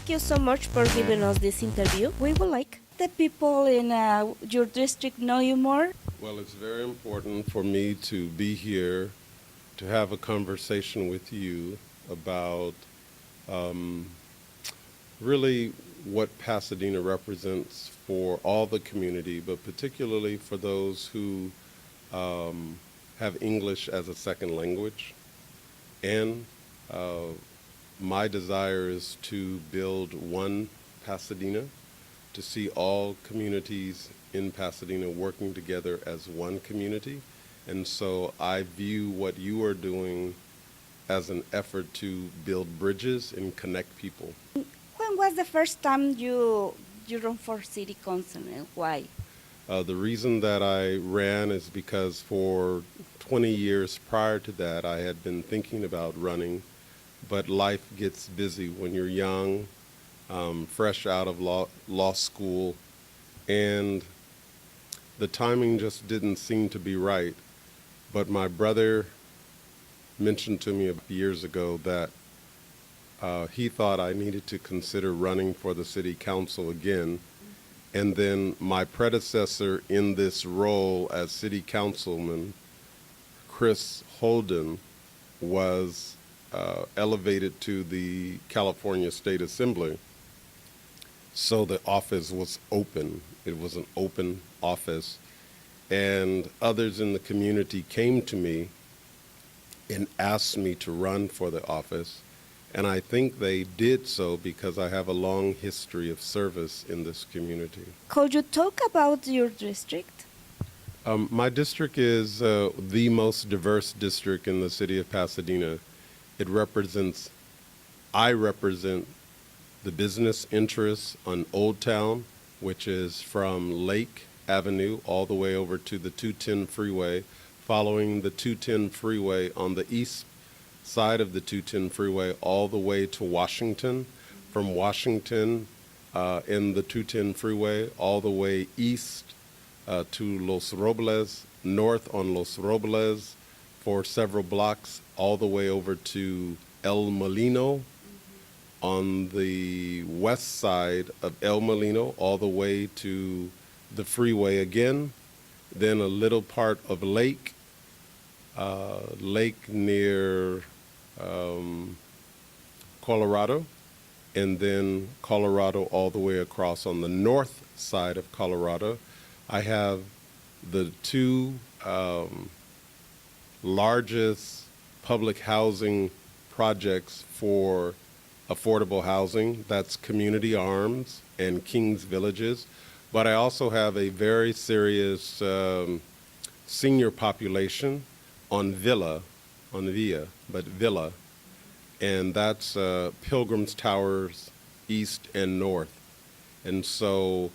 Thank you so much for giving us this interview. We would like the people in your district know you more. Well, it's very important for me to be here to have a conversation with you about really what Pasadena represents for all the community, but particularly for those who have English as a second language. And my desire is to build one Pasadena, to see all communities in Pasadena working together as one community. And so I view what you are doing as an effort to build bridges and connect people. When was the first time you ran for city council and why? The reason that I ran is because for 20 years prior to that, I had been thinking about running, but life gets busy when you're young, fresh out of law school, and the timing just didn't seem to be right. But my brother mentioned to me years ago that he thought I needed to consider running for the city council again. And then my predecessor in this role as city councilman, Chris Holden, was elevated to the California State Assembly. So the office was open. It was an open office. And others in the community came to me and asked me to run for the office. And I think they did so because I have a long history of service in this community. Could you talk about your district? My district is the most diverse district in the city of Pasadena. I represent the business interests on Old Town, which is from Lake Avenue all the way over to the 210 freeway, following the 210 freeway on the east side of the 210 freeway all the way to Washington, from Washington in the 210 freeway all the way east to Los Robles, north on Los Robles for several blocks, all the way over to El Molino, on the west side of El Molino, all the way to the freeway again, then a little part of Lake near Colorado, and then Colorado all the way across on the north side of Colorado. I have the two largest public housing projects for affordable housing. That's Community Arms and Kings Villages. But I also have a very serious senior population on Villa, and that's Pilgrims Towers east and north. And so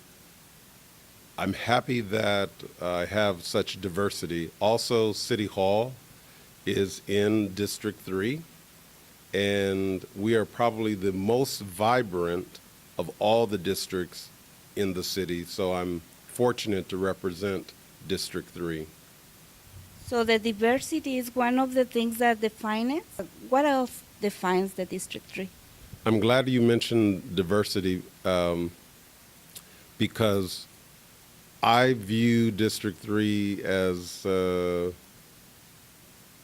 I'm happy that I have such diversity. Also, City Hall is in District 3, and we are probably the most vibrant of all the districts in the city, so I'm fortunate to represent District 3. So the diversity is one of the things that define it. What else defines the District 3? I'm glad you mentioned diversity because I view District 3 as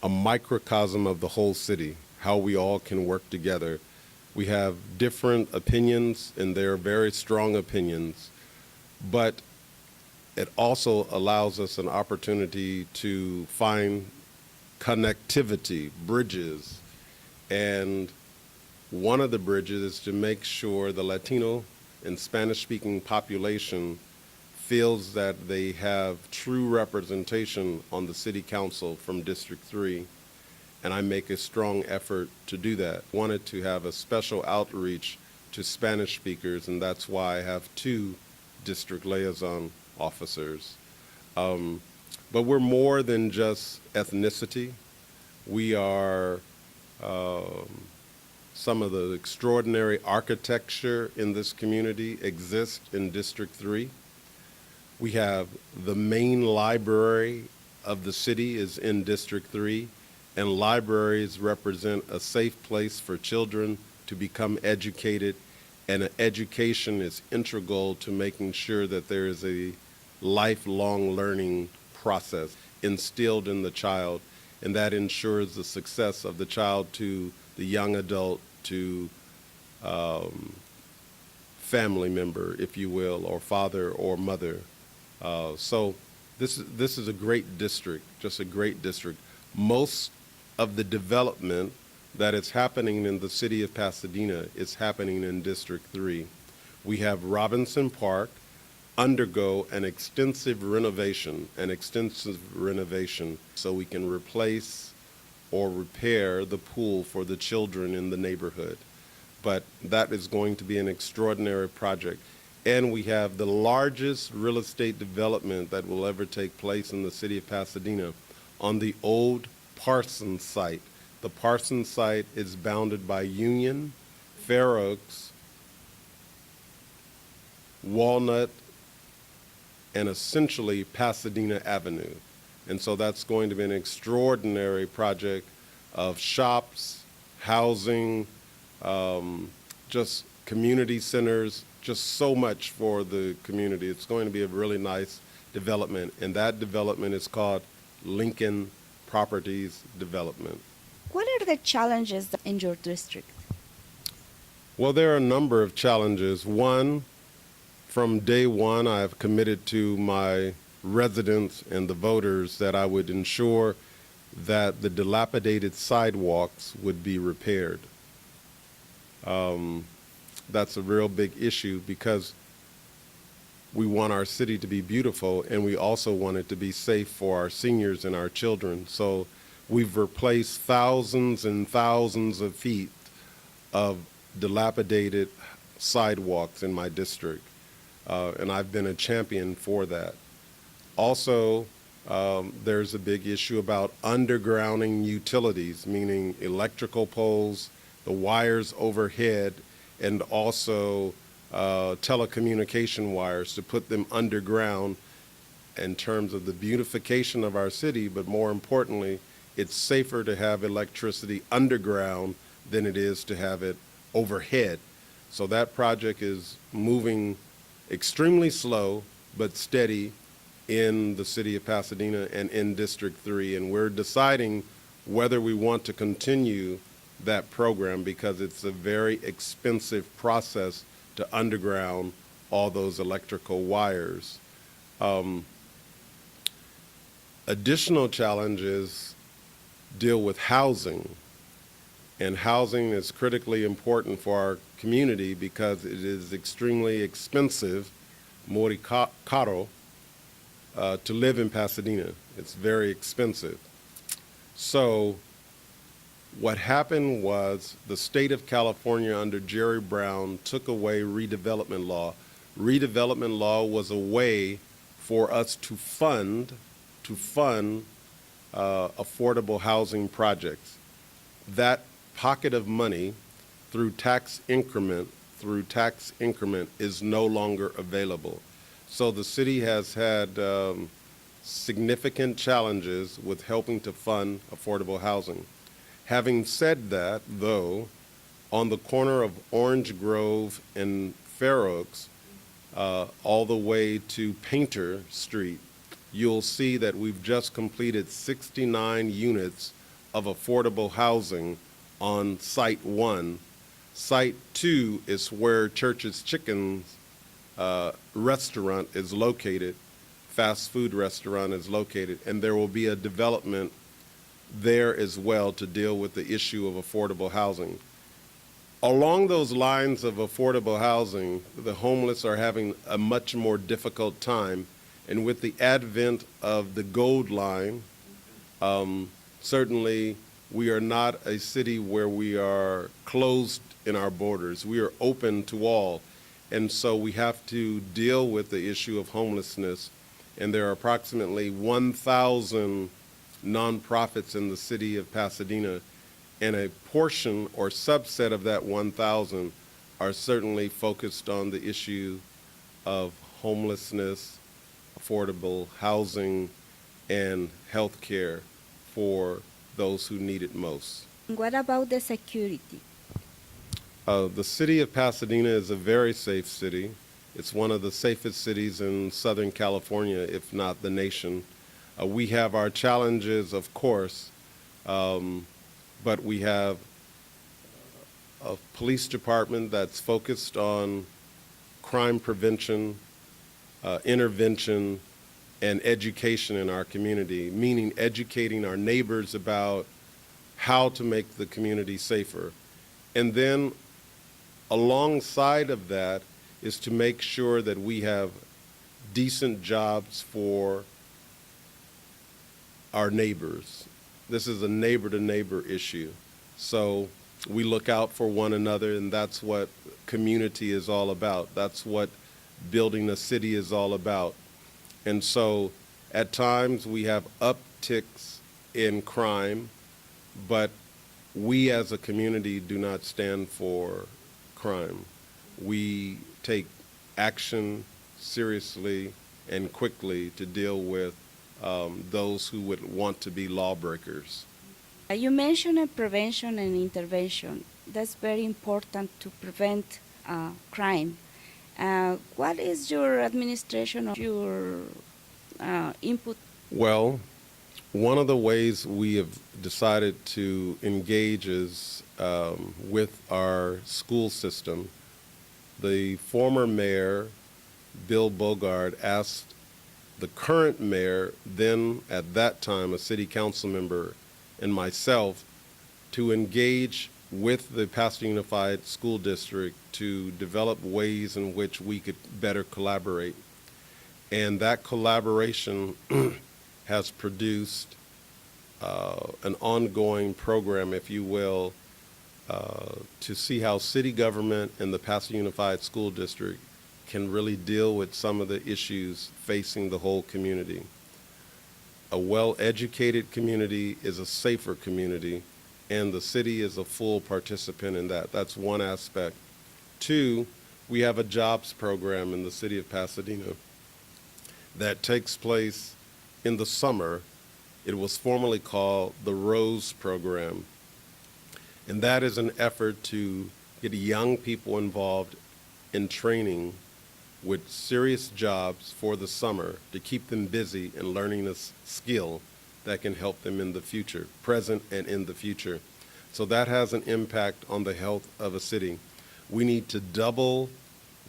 a microcosm of the whole city, how we all can work together. We have different opinions, and they're very strong opinions, but it also allows us an opportunity to find connectivity, bridges. And one of the bridges is to make sure the Latino and Spanish-speaking population feels that they have true representation on the city council from District 3. And I make a strong effort to do that. Wanted to have a special outreach to Spanish speakers, and that's why I have 2 district liaison officers. But we're more than just ethnicity. We are some of the extraordinary architecture in this community exists in District 3. We have the main library of the city is in District 3, and libraries represent a safe place for children to become educated and education is integral to making sure that there is a lifelong learning process instilled in the child, and that ensures the success of the child to the young adult to family member, if you will, or father or mother. So this is a great district, just a great district. Most of the development that is happening in the city of Pasadena is happening in District 3. We have Robinson Park undergo an extensive renovation, so we can replace or repair the pool for the children in the neighborhood. But that is going to be an extraordinary project. And we have the largest real estate development that will ever take place in the city of Pasadena on the old Parsons site. The Parsons site is bounded by Union, Fair Oaks, Walnut, and essentially Pasadena Avenue. And so that's going to be an extraordinary project of shops, housing, just community centers, just so much for the community. It's going to be a really nice development, and that development is called Lincoln Properties Development. What are the challenges in your district? Well, there are a number of challenges. One, from day one, I have committed to my residents and the voters that I would ensure that the dilapidated sidewalks would be repaired. That's a real big issue because we want our city to be beautiful, and we also want it to be safe for our seniors and our children. So we've replaced thousands and thousands of feet of dilapidated sidewalks in my district, and I've been a champion for that. Also, there's a big issue about undergrounding utilities, meaning electrical poles, the wires overhead, and also telecommunication wires to put them underground in terms of the beautification of our city, but more importantly, it's safer to have electricity underground than it is to have it overhead. So that project is moving extremely slow but steady in the city of Pasadena and in District 3, and we're deciding whether we want to continue that program because it's a very expensive process to underground all those electrical wires. Additional challenges deal with housing, and housing is critically important for our community because it is extremely expensive, muy caro, to live in Pasadena. It's very expensive. So what happened was the state of California under Jerry Brown took away redevelopment law. Redevelopment law was a way for us to fund affordable housing projects. That pocket of money through tax increment is no longer available. So the city has had significant challenges with helping to fund affordable housing. Having said that, though, on the corner of Orange Grove and Fair Oaks, all the way to Painter Street, you'll see that we've just completed 69 units of affordable housing on Site 1. Site 2 is where Church's Chickens restaurant is located, fast food restaurant is located, and there will be a development there as well to deal with the issue of affordable housing. Along those lines of affordable housing, the homeless are having a much more difficult time, and with the advent of the Gold Line, certainly we are not a city where we are closed in our borders. We are open to all, and so we have to deal with the issue of homelessness, and there are approximately 1,000 nonprofits in the city of Pasadena, and a portion or subset of that 1,000 are certainly focused on the issue of homelessness, affordable housing, and health care for those who need it most. What about the security? The city of Pasadena is a very safe city. It's one of the safest cities in Southern California, if not the nation. We have our challenges, of course, but we have a police department that's focused on crime prevention, intervention, and education in our community, meaning educating our neighbors about how to make the community safer. And then alongside of that is to make sure that we have decent jobs for our neighbors. This is a neighbor-to-neighbor issue. So we look out for one another, and that's what community is all about. That's what building a city is all about. And so at times we have upticks in crime, but we as a community do not stand for crime. We take action seriously and quickly to deal with those who would want to be lawbreakers. You mentioned prevention and intervention. That's very important to prevent crime. What is your administration, your input? Well, one of the ways we have decided to engage is with our school system. The former mayor, Bill Bogard, asked the current mayor, then at that time a city council member, and myself to engage with the Pasadena Unified School District to develop ways in which we could better collaborate. And that collaboration has produced an ongoing program, if you will, to see how city government and the Pasadena Unified School District can really deal with some of the issues facing the whole community. A well-educated community is a safer community, and the city is a full participant in that. That's one aspect. Two, we have a jobs program in the city of Pasadena that takes place in the summer. It was formerly called the Rose Program, and that is an effort to get young people involved in training with serious jobs for the summer to keep them busy and learning a skill that can help them in the future, present and in the future. So that has an impact on the health of a city. We need to double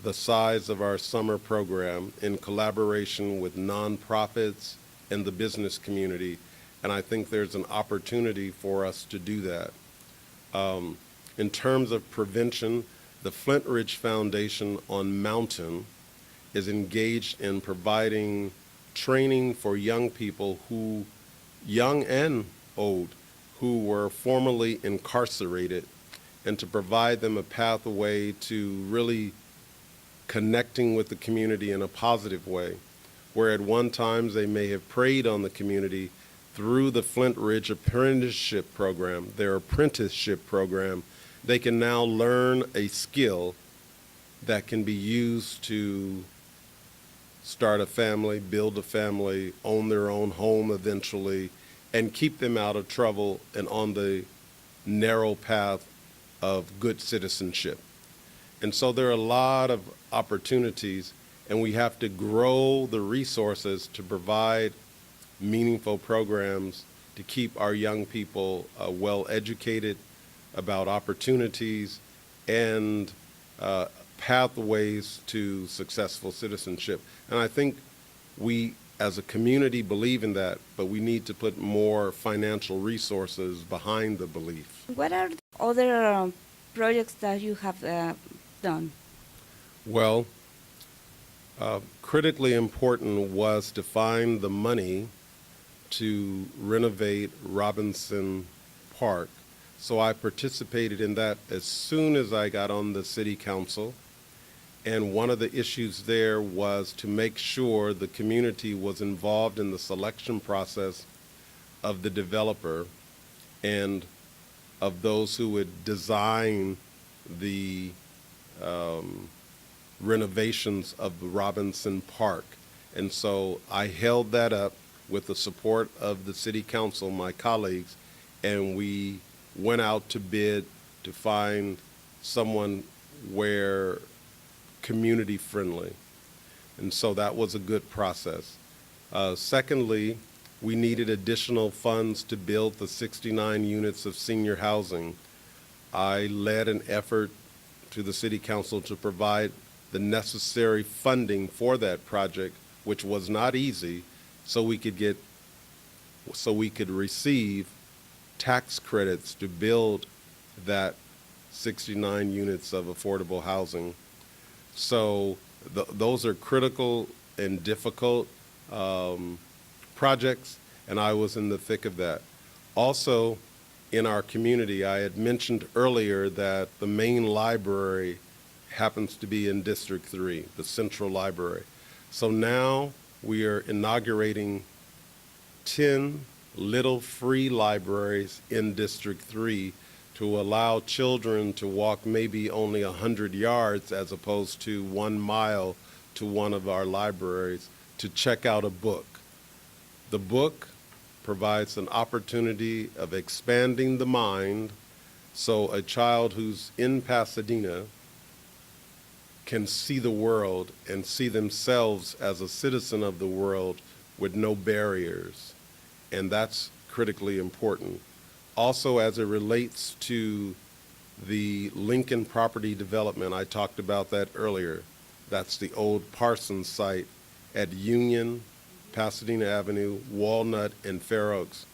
the size of our summer program in collaboration with nonprofits and the business community, and I think there's an opportunity for us to do that. In terms of prevention, the Flint Ridge Foundation on Mountain is engaged in providing training for young people who, young and old, who were formerly incarcerated, and to provide them a pathway to really connecting with the community in a positive way, where at one time they may have preyed on the community. Through the Flint Ridge Apprenticeship Program, their apprenticeship program, they can now learn a skill that can be used to start a family, build a family, own their own home eventually, and keep them out of trouble and on the narrow path of good citizenship. And so there are a lot of opportunities, and we have to grow the resources to provide meaningful programs to keep our young people well educated about opportunities and pathways to successful citizenship. And I think we as a community believe in that, but we need to put more financial resources behind the belief. What are the other projects that you have done? Well, critically important was to find the money to renovate Robinson Park. So I participated in that as soon as I got on the city council. And one of the issues there was to make sure the community was involved in the selection process of the developer and of those who would design the renovations of the Robinson Park. And so I held that up with the support of the city council, my colleagues, and we went out to bid to find someone where community friendly. And so that was a good process. Secondly, we needed additional funds to build the 69 units of senior housing. I led an effort to the City Council to provide the necessary funding for that project, which was not easy, so we could receive tax credits to build that 69 units of affordable housing. So those are critical and difficult projects, and I was in the thick of that. Also, in our community, I had mentioned earlier that the main library happens to be in District 3, the Central Library. So now we are inaugurating 10 little free libraries in District 3 to allow children to walk maybe only 100 yards as opposed to 1 mile to one of our libraries to check out a book. The book provides an opportunity of expanding the mind so a child who's in Pasadena can see the world and see themselves as a citizen of the world with no barriers. And that's critically important. Also, as it relates to the Lincoln property development, I talked about that earlier. That's the old Parsons site at Union, Pasadena Avenue, Walnut, and Fair Oaks.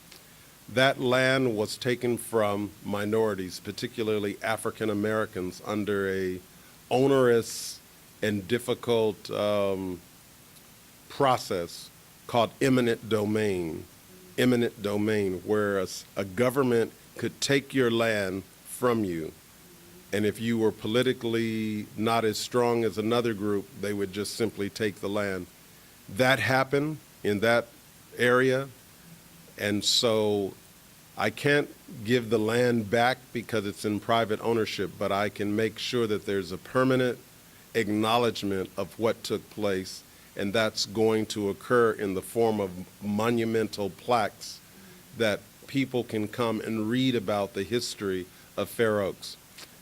That land was taken from minorities, particularly African Americans, under a onerous and difficult process called eminent domain. Eminent domain, where a government could take your land from you. And if you were politically not as strong as another group, they would just simply take the land. That happened in that area, and so I can't give the land back because it's in private ownership, but I can make sure that there's a permanent acknowledgement of what took place, and that's going to occur in the form of monumental plaques that people can come and read about the history of Fair Oaks.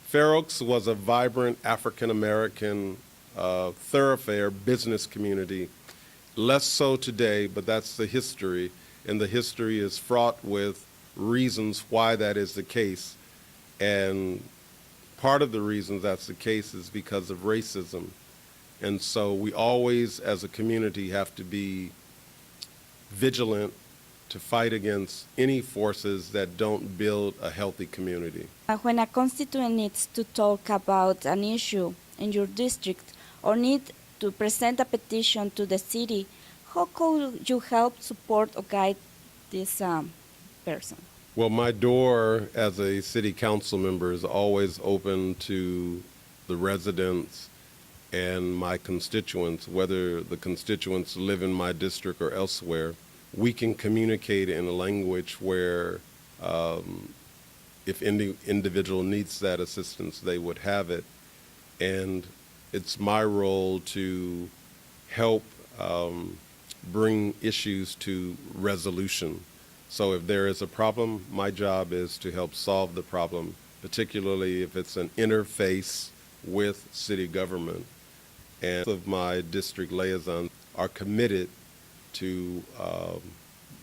Fair Oaks was a vibrant African-American thoroughfare business community. Less so today, but that's the history, and the history is fraught with reasons why that is the case. And part of the reasons that's the case is because of racism. And so we always, as a community, have to be vigilant to fight against any forces that don't build a healthy community. When a constituent needs to talk about an issue in your district or need to present a petition to the city, how could you help support or guide this person? Well, my door as a city council member is always open to the residents and my constituents, whether the constituents live in my district or elsewhere. We can communicate in a language where if any individual needs that assistance, they would have it. And it's my role to help bring issues to resolution. So if there is a problem, my job is to help solve the problem, particularly if it's an interface with city government. And of my district liaisons are committed to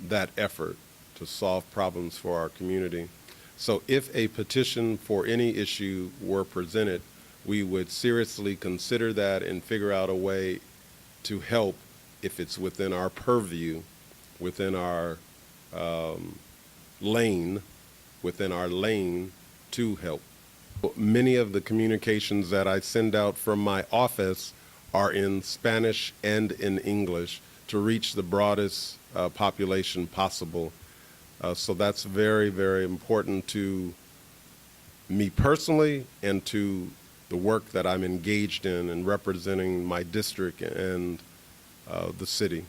that effort to solve problems for our community. So if a petition for any issue were presented, we would seriously consider that and figure out a way to help if it's within our purview, within our lane to help. Many of the communications that I send out from my office are in Spanish and in English to reach the broadest population possible. So that's very, very important to me personally and to the work that I'm engaged in representing my district and the city.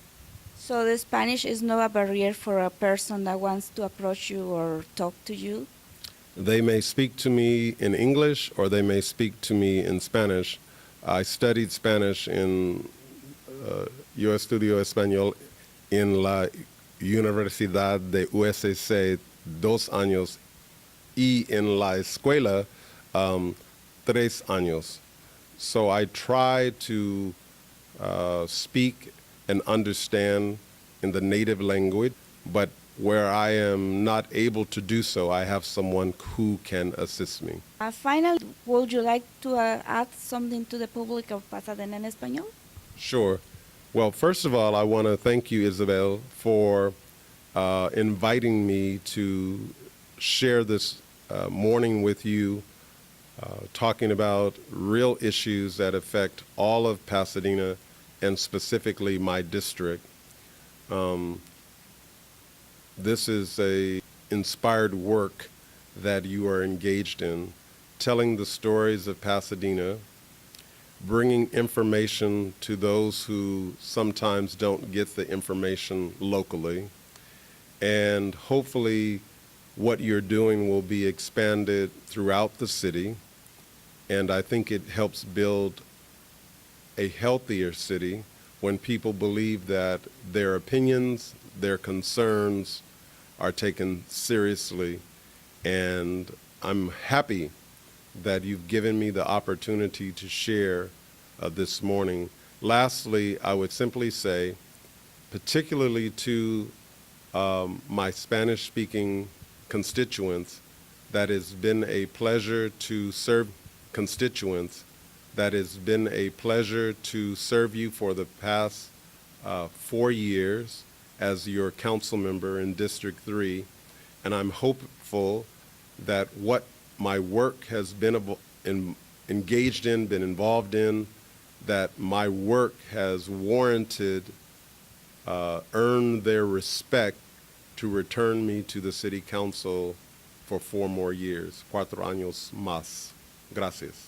So the Spanish is not a barrier for a person that wants to approach you or talk to you? They may speak to me in English or they may speak to me in Spanish. I studied Spanish yo estudio español en la Universidad de USC 2 años y en la escuela 3 años. So I try to speak and understand in the native language, but where I am not able to do so, I have someone who can assist me. Finally, would you like to add something to the public of Pasadena en español? Sure. Well, first of all, I want to thank you, Isabel, for inviting me to share this morning with you, talking about real issues that affect all of Pasadena and specifically my district. This is a inspired work that you are engaged in, telling the stories of Pasadena, bringing information to those who sometimes don't get the information locally, and hopefully what you're doing will be expanded throughout the city, and I think it helps build a healthier city when people believe that their opinions, their concerns are taken seriously, and I'm happy that you've given me the opportunity to share this morning. Lastly, I would simply say, particularly to my Spanish-speaking constituents, that has been a pleasure to serve you for the past 4 years as your council member in District 3, and I'm hopeful that what my work has been engaged in, been involved in, that my work has warranted, earned their respect to return me to the City Council for 4 more years. 4 años más. Gracias.